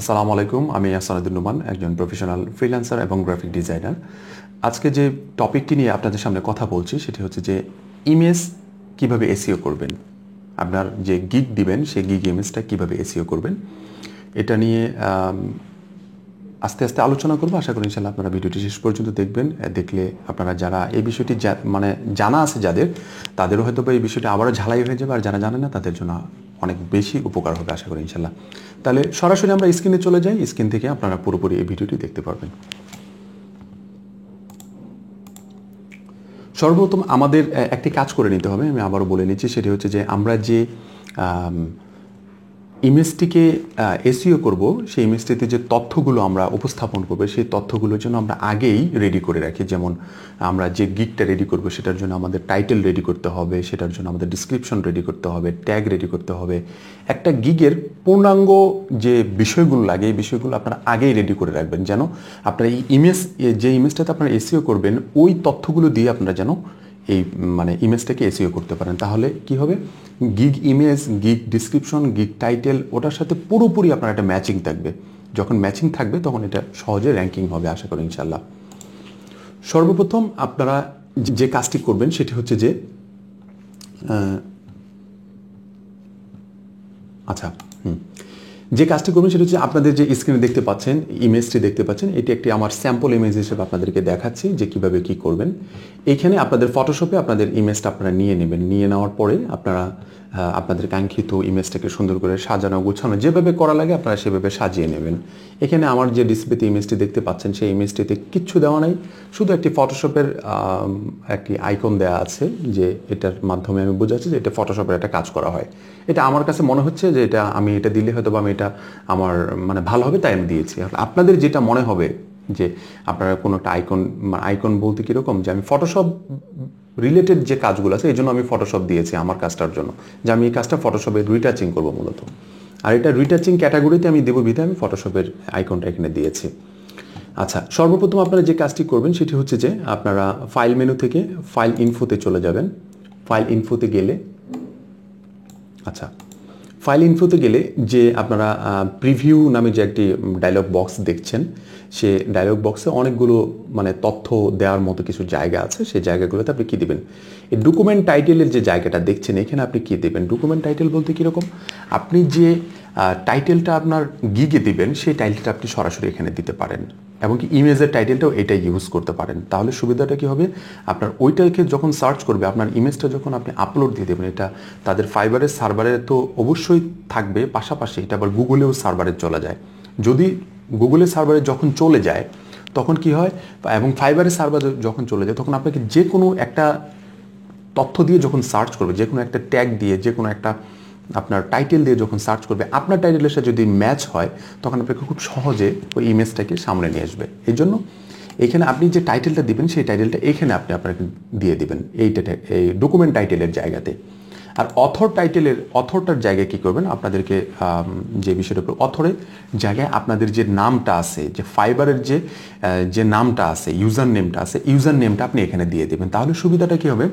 আসসালামু আলাইকুম, আমি নোমান, একজন প্রফেশনাল ফ্রিল্যান্সার এবং গ্রাফিক ডিজাইনার। আজকে যে টপিকটি নিয়ে আপনাদের সামনে কথা বলছি সেটি হচ্ছে যে ইমেজ কিভাবে এসইও করবেন। আপনার যে গিগ দিবেন সেই গিগ ইমেজটা কিভাবে এসইও করবেন, এটা নিয়ে আস্তে আস্তে আলোচনা করবো। আশা করি ইনশাআল্লাহ আপনারা ভিডিওটি শেষ পর্যন্ত দেখবেন। দেখলে আপনারা যারা এই বিষয়টি জানা আছে যাদের, তাদেরও হয়তো এই বিষয়টি আবারও ঝালাই হয়ে যাবে, আর যারা জানে না তাদের জন্য অনেক বেশি উপকার হবে আশা করি ইনশাআল্লাহ। তাহলে সরাসরি আমরা স্ক্রিনে চলে যাই, স্ক্রিন থেকে আপনারা পুরোপুরি এই ভিডিওটি দেখতে পারবেন। সর্বপ্রথম আমাদের একটি কাজ করে নিতে হবে, আমি আবারও বলে নিচ্ছি, সেটি হচ্ছে যে আমরা যে ইমেজটিকে এসইও করব, সেই ইমেজটিতে যে তথ্যগুলো আমরা উপস্থাপন করব সেই তথ্যগুলোর জন্য আমরা আগেই রেডি করে রাখি। যেমন আমরা যে গিগটা রেডি করব সেটার জন্য আমাদের টাইটেল রেডি করতে হবে, সেটার জন্য আমাদের ডিসক্রিপশন রেডি করতে হবে, ট্যাগ রেডি করতে হবে। একটা গিগের পূর্ণাঙ্গ যে বিষয়গুলো লাগে এই বিষয়গুলো আপনারা আগেই রেডি করে রাখবেন, যেন আপনারা এই যে ইমেজটাতে আপনারা এসইও করবেন ওই তথ্যগুলো দিয়ে আপনারা যেন এই ইমেজটাকে এসইও করতে পারেন। তাহলে কি হবে, gig image, gig description, gig title ওটার সাথে পুরোপুরি আপনার একটা ম্যাচিং থাকবে। যখন ম্যাচিং থাকবে তখন এটা সহজে র্যাঙ্কিং হবে আশা করি ইনশাল্লাহ। সর্বপ্রথম আপনারা যে কাজটি করবেন সেটি হচ্ছে যে যে কাজটি করবেন সেটা হচ্ছে আপনাদের যে স্ক্রিনে দেখতে পাচ্ছেন, ইমেজটি দেখতে পাচ্ছেন, এটি একটি আমার স্যাম্পল ইমেজ হিসেবে আপনাদেরকে দেখাচ্ছি যে কিভাবে কি করবেন। এইখানে আপনাদের ফটোশপে আপনাদের ইমেজটা আপনারা নিয়ে নেবেন। নিয়ে নেওয়ার পরে আপনারা আপনাদের কাঙ্ক্ষিত ইমেজটাকে সুন্দর করে সাজানো গোছানো যেভাবে করা লাগে আপনারা সেভাবে সাজিয়ে নেবেন। এখানে আমার যে ডিসপ্লেতে ইমেজটি দেখতে পাচ্ছেন সেই ইমেজটিতে কিচ্ছু দেওয়া নাই, শুধু একটি ফটোশপের একটি আইকন দেওয়া আছে, যে এটার মাধ্যমে আমি বোঝাচ্ছি যে এটা ফটোশপের একটা কাজ করা হয়। এটা আমার কাছে মনে হচ্ছে যে আমি এটা দিলে হয়তো বা আমি এটা আমার ভালো হবে, তাই আমি দিয়েছি। আপনাদের যেটা মনে হবে যে আপনারা কোনো একটা আইকন বলতে কীরকম, যে আমি ফটোশপ রিলেটেড যে কাজগুলো আছে এই জন্য আমি ফটোশপ দিয়েছি আমার কাজটার জন্য, যে আমি এই কাজটা ফটোশপে রিটাচিং করবো মূলত। আর এটা রিটাচিং ক্যাটাগরিতে আমি দেবো বিধায় আমি ফটোশপের আইকনটা এখানে দিয়েছি। আচ্ছা, সর্বপ্রথম আপনারা যে কাজটি করবেন সেটি হচ্ছে যে আপনারা ফাইল মেনু থেকে ফাইল ইনফোতে চলে যাবেন। ফাইল ইনফোতে গেলে যে আপনারা প্রিভিউ নামে যে একটি ডায়লগ বক্স দেখছেন, সে ডায়লগ বক্সে অনেকগুলো তথ্য দেওয়ার মতো কিছু জায়গা আছে। সেই জায়গাগুলোতে আপনি কী দেবেন, এই ডকুমেন্ট টাইটেলের যে জায়গাটা দেখছেন এখানে আপনি কী দেবেন। ডকুমেন্ট টাইটেল বলতে কীরকম, আপনি যে টাইটেলটা আপনার গিগে দিবেন সেই টাইটেলটা আপনি সরাসরি এখানে দিতে পারেন, এবং কি ইমেজের টাইটেলটাও এটা ইউজ করতে পারেন। তাহলে সুবিধাটা কী হবে, আপনার ওইটাকে যখন সার্চ করবে, আপনার ইমেজটা যখন আপনি আপলোড দিয়ে দেবেন, এটা তাদের ফাইবারের সার্ভারে তো অবশ্যই থাকবে, পাশাপাশি এটা আবার গুগলেও সার্ভারে চলে যায়। যদি গুগলের সার্ভারে যখন চলে যায় তখন কি হয়, এবং ফাইবারের সার্ভারে যখন চলে যায় তখন আপনাকে যে কোনো একটা তথ্য দিয়ে যখন সার্চ করবে, যে কোনো একটা ট্যাগ দিয়ে, যে কোনো একটা আপনার টাইটেল দিয়ে যখন সার্চ করবে, আপনার টাইটেলের সাথে যদি ম্যাচ হয় তখন আপনাকে খুব সহজে ওই ইমেজটাকে সামনে নিয়ে আসবে। এই জন্য এখানে আপনি যে টাইটেলটা দিবেন সেই টাইটেলটা এখানে আপনাকে দিয়ে দিবেন, এই ডকুমেন্ট টাইটেলের জায়গাতে। আর অথরটার জায়গায় কী করবেন, আপনাদেরকে যে বিষয়টা অথরের জায়গায় আপনাদের যে নামটা আছে, যে ফাইবারের যে নামটা আছে, ইউজার নেমটা আছে, ইউজার নেমটা আপনি এখানে দিয়ে দেবেন। তাহলে সুবিধাটা কী হবে,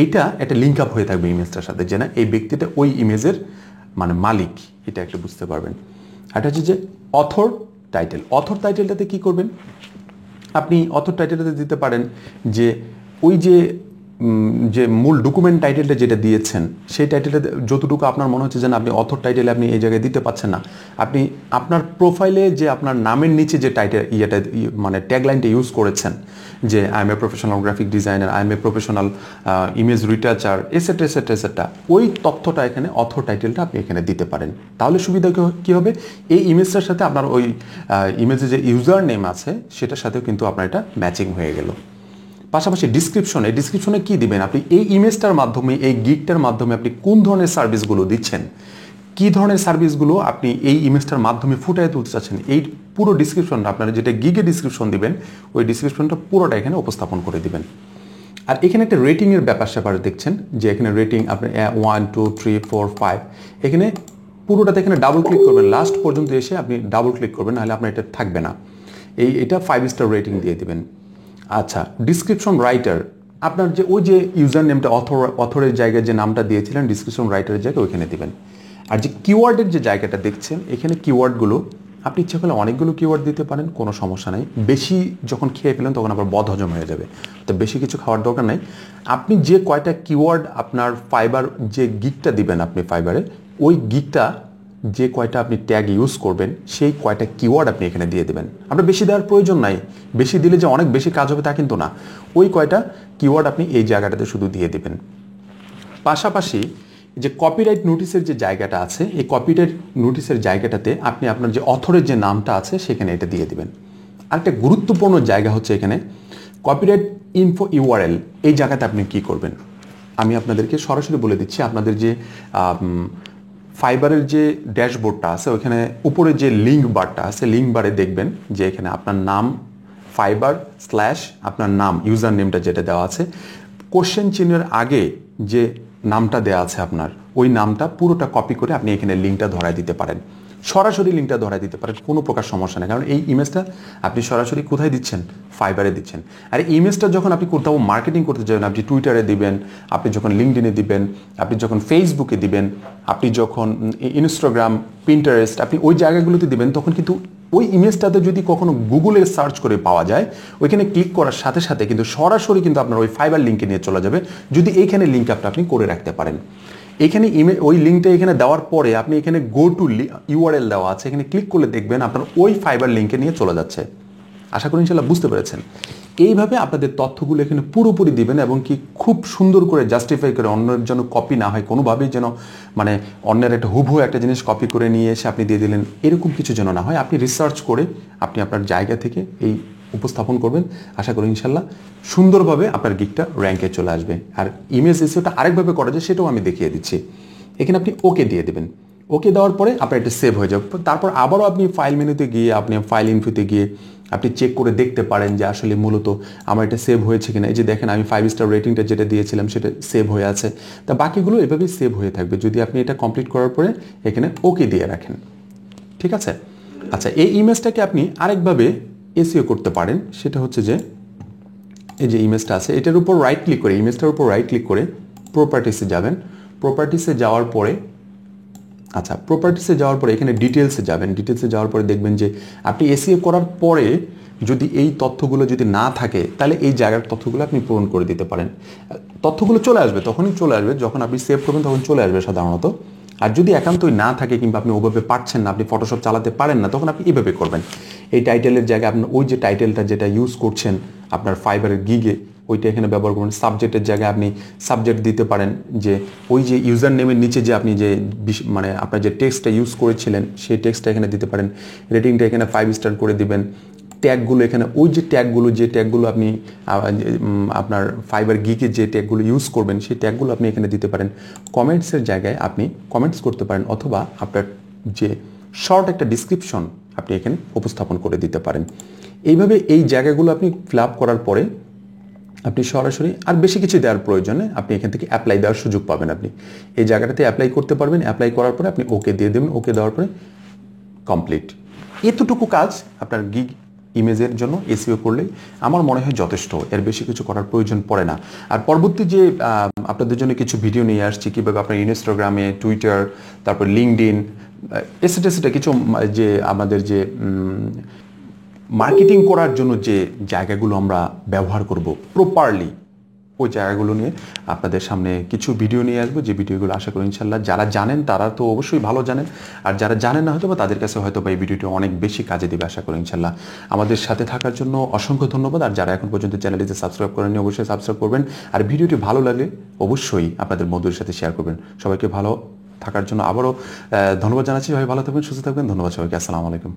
এইটা একটা লিঙ্ক আপ হয়ে থাকবে ইমেজটার সাথে, যে না এই ব্যক্তিটা ওই ইমেজের মালিক, এটা একটা বুঝতে পারবেন। এটা হচ্ছে যে অথর টাইটেলটাতে কী করবেন, আপনি অথর টাইটেলটাতে দিতে পারেন যে ওই যে মূল ডকুমেন্ট টাইটেলটা যেটা দিয়েছেন সেই টাইটেলটা যতটুকু আপনার মনে হচ্ছে যে না আপনি অথর টাইটেলে আপনি এই জায়গায় দিতে পারছেন না, আপনি আপনার প্রোফাইলে যে আপনার নামের নিচে যে টাইটেল ট্যাগলাইনটা ইউজ করেছেন, যে I am a professional graphic designer, I am a professional image retoucher, etcetera, ওই তথ্যটা এখানে অথর টাইটেলটা আপনি এখানে দিতে পারেন। তাহলে সুবিধা কী হবে, এই ইমেজটার সাথে আপনার ওই ইমেজে যে ইউজার নেম আছে সেটার সাথেও কিন্তু আপনার এটা ম্যাচিং হয়ে গেল। পাশাপাশি ডিসক্রিপশনে কী দিবেন, আপনি এই ইমেজটার মাধ্যমে, এই গিগটার মাধ্যমে আপনি কোন ধরনের সার্ভিসগুলো দিচ্ছেন, কী ধরনের সার্ভিসগুলো আপনি এই ইমেজটার মাধ্যমে ফুটিয়ে তুলতে চাচ্ছেন, এই পুরো ডিসক্রিপশনটা আপনারা যেটা গিগে ডিসক্রিপশন দিবেন ওই ডিসক্রিপশনটা পুরোটা এখানে উপস্থাপন করে দিবেন। আর এখানে একটা রেটিংয়ের ব্যাপার দেখছেন, যে এখানে রেটিং আপনি 1 2 3 4 5, এখানে পুরোটাতে এখানে ডাবল ক্লিক করবেন, লাস্ট পর্যন্ত এসে আপনি ডাবল ক্লিক করবেন, নাহলে আপনার এটা থাকবে না। এটা 5 স্টার রেটিং দিয়ে দিবেন। আচ্ছা, ডিসক্রিপশন রাইটার, আপনার যে ওই যে ইউজার নেমটা অথরের জায়গায় যে নামটা দিয়েছিলেন ডিসক্রিপশন রাইটারের জায়গায় ওইখানে দিবেন। আর যে কিওয়ার্ডের যে জায়গাটা দেখছেন এখানে কিওয়ার্ডগুলো আপনি ইচ্ছা করলে অনেকগুলো কিওয়ার্ড দিতে পারেন, কোনো সমস্যা নাই। বেশি যখন খেয়ে ফেলেন তখন আবার বদহজম হয়ে যাবে, তো বেশি কিছু খাওয়ার দরকার নাই। আপনি যে কয়টা কিওয়ার্ড আপনার ফাইবার যে গিগটা দিবেন আপনি ফাইবারে, ওই গিগটা যে কয়টা আপনি ট্যাগ ইউজ করবেন সেই কয়টা কিওয়ার্ড আপনি এখানে দিয়ে দেবেন। আপনার বেশি দেওয়ার প্রয়োজন নাই, বেশি দিলে যে অনেক বেশি কাজ হবে তা কিন্তু না। ওই কয়টা কিওয়ার্ড আপনি এই জায়গাটাতে শুধু দিয়ে দেবেন। পাশাপাশি যে কপিরাইট নোটিসের যে জায়গাটা আছে, এই কপিরাইট নোটিসের জায়গাটাতে আপনি আপনার যে অথরের যে নামটা আছে সেখানে এটা দিয়ে দিবেন। আরেকটা গুরুত্বপূর্ণ জায়গা হচ্ছে এখানে কপিরাইট ইনফো ইউআরএল, এই জায়গাতে আপনি কি করবেন আমি আপনাদেরকে সরাসরি বলে দিচ্ছি। আপনাদের যে ফাইবারের যে ড্যাশবোর্ডটা আছে ওইখানে উপরে যে লিঙ্ক বারটা আছে, লিঙ্ক বারে দেখবেন যে এখানে আপনার নাম ফাইবার স্ল্যাশ আপনার নাম ইউজার নেমটা যেটা দেওয়া আছে, কোশ্চেন চিহ্নের আগে যে নামটা দেওয়া আছে আপনার, ওই নামটা পুরোটা কপি করে আপনি এখানে লিঙ্কটা ধরায় দিতে পারেন, সরাসরি লিঙ্কটা ধরায় দিতে পারেন, কোনো প্রকার সমস্যা নেই। কারণ এই ইমেজটা আপনি সরাসরি কোথায় দিচ্ছেন, ফাইবারে দিচ্ছেন। আর এই ইমেজটা যখন আপনি কোথাও মার্কেটিং করতে যাবেন, আপনি টুইটারে দিবেন, আপনি যখন লিঙ্কডিনে দিবেন, আপনি যখন ফেসবুকে দিবেন, আপনি যখন ইনস্টাগ্রাম, পিন্টারেস্ট, আপনি ওই জায়গাগুলোতে দিবেন, তখন কিন্তু ওই ইমেজটাতে যদি কখনো গুগলে সার্চ করে পাওয়া যায়, ওইখানে ক্লিক করার সাথে সাথে কিন্তু সরাসরি কিন্তু আপনার ওই ফাইবার লিঙ্কে নিয়ে চলে যাবে, যদি এইখানে লিঙ্ক আপনি করে রাখতে পারেন। এখানে ওই লিঙ্কটা এখানে দেওয়ার পরে আপনি এখানে গো টু ইউআরএল দেওয়া আছে, এখানে ক্লিক করলে দেখবেন আপনার ওই ফাইবার লিঙ্কে নিয়ে চলে যাচ্ছে। আশা করি ইনশাআল্লাহ বুঝতে পেরেছেন। এইভাবে আপনাদের তথ্যগুলো এখানে পুরোপুরি দিবেন এবং কি খুব সুন্দর করে জাস্টিফাই করে, অন্যের জন্য কপি না হয় কোনোভাবেই, যেন মানে অন্যের একটা হুবহু একটা জিনিস কপি করে নিয়ে এসে আপনি দিয়ে দিলেন, এরকম কিছু যেন না হয়। আপনি রিসার্চ করে আপনি আপনার জায়গা থেকে এই উপস্থাপন করবেন। আশা করি ইনশাল্লাহ সুন্দরভাবে আপনার গিগটা র্যাঙ্কে চলে আসবে। আর ইমেজ এসইওটা আরেকভাবে করা যায়, সেটাও আমি দেখিয়ে দিচ্ছি। এখানে আপনি ওকে দিয়ে দেবেন, ওকে দেওয়ার পরে আপনার এটা সেভ হয়ে যাবে। তারপর আবারও আপনি ফাইল মেনুতে গিয়ে আপনি ফাইল ইনফোতে গিয়ে আপনি চেক করে দেখতে পারেন যে আসলে মূলত আমার এটা সেভ হয়েছে কিনা। এই যে দেখেন আমি 5 স্টার রেটিংটা যেটা দিয়েছিলাম সেটা সেভ হয়ে আছে, তা বাকিগুলো এভাবেই সেভ হয়ে থাকবে যদি আপনি এটা কমপ্লিট করার পরে এখানে ওকে দিয়ে রাখেন। ঠিক আছে? আচ্ছা, এই ইমেজটাকে আপনি আরেকভাবে এসইও করতে পারেন, সেটা হচ্ছে যে এই যে ইমেজটা আছে এটার উপর রাইট ক্লিক করে, ইমেজটার উপর রাইট ক্লিক করে প্রপার্টিসে যাবেন। প্রপার্টিসে যাওয়ার পরে প্রপার্টিসে যাওয়ার পরে এখানে ডিটেলসে যাবেন। ডিটেলসে যাওয়ার পরে দেখবেন যে আপনি এসইও করার পরে যদি এই তথ্যগুলো যদি না থাকে তাহলে এই জায়গার তথ্যগুলো আপনি পূরণ করে দিতে পারেন। তথ্যগুলো চলে আসবে, তখনই চলে আসবে যখন আপনি সেভ করবেন, তখন চলে আসবে সাধারণত। আর যদি একান্তই না থাকে কিংবা আপনি ওভাবে পারছেন না, আপনি ফটোশপ চালাতে পারেন না, তখন আপনি এভাবে করবেন। এই টাইটেলের জায়গায় আপনার ওই যে টাইটেলটা যেটা ইউজ করছেন আপনার ফাইবারের গিগে, ওইটা এখানে ব্যবহার করবেন। সাবজেক্টের জায়গায় আপনি সাবজেক্ট দিতে পারেন যে ওই যে ইউজার নেমের নিচে যে আপনি যে মানে আপনার যে টেক্সটটা ইউজ করেছিলেন সেই টেক্সটটা এখানে দিতে পারেন। রেটিংটা এখানে 5 স্টার করে দিবেন। ট্যাগগুলো এখানে ওই যে ট্যাগগুলো আপনি আপনার ফাইবার গিগে যে ট্যাগগুলো ইউজ করবেন সেই ট্যাগগুলো আপনি এখানে দিতে পারেন। কমেন্টসের জায়গায় আপনি কমেন্টস করতে পারেন, অথবা আপনার যে শর্ট একটা ডিসক্রিপশন আপনি এখানে উপস্থাপন করে দিতে পারেন। এইভাবে এই জায়গাগুলো আপনি ফিল আপ করার পরে আপনি সরাসরি আর বেশি কিছু দেওয়ার প্রয়োজনে আপনি এখান থেকে অ্যাপ্লাই দেওয়ার সুযোগ পাবেন। আপনি এই জায়গাটাতে অ্যাপ্লাই করতে পারবেন। অ্যাপ্লাই করার পরে আপনি ওকে দিয়ে দেবেন। ওকে দেওয়ার পরে কমপ্লিট। এতটুকু কাজ আপনার গিগ ইমেজের জন্য এসইও করলেই আমার মনে হয় যথেষ্ট, এর বেশি কিছু করার প্রয়োজন পড়ে না। আর পরবর্তী যে আপনাদের জন্য কিছু ভিডিও নিয়ে আসছি কীভাবে আপনার ইনস্টাগ্রামে, টুইটার, তারপর লিঙ্কডইন এসেটা কিছু যে আমাদের যে মার্কেটিং করার জন্য যে জায়গাগুলো আমরা ব্যবহার করব প্রপারলি, ওই জায়গাগুলো নিয়ে আপনাদের সামনে কিছু ভিডিও নিয়ে আসবো, যে ভিডিওগুলো আশা করি ইনশাল্লাহ যারা জানেন তারা তো অবশ্যই ভালো জানেন, আর যারা জানেন না হয়তো বা তাদের কাছে হয়তো বা এই ভিডিওটি অনেক বেশি কাজে দেবে আশা করি ইনশাল্লাহ। আমাদের সাথে থাকার জন্য অসংখ্য ধন্যবাদ। আর যারা এখন পর্যন্ত চ্যানেলটিতে সাবস্ক্রাইব করেননি অবশ্যই সাবস্ক্রাইব করবেন। আর ভিডিওটি ভালো লাগলে অবশ্যই আপনাদের বন্ধুদের সাথে শেয়ার করবেন। সবাইকে ভালো থাকার জন্য আবারও ধন্যবাদ জানাচ্ছি। সবাই ভালো থাকবেন, সুস্থ থাকবেন। ধন্যবাদ সবাইকে। আসসালামু আলাইকুম।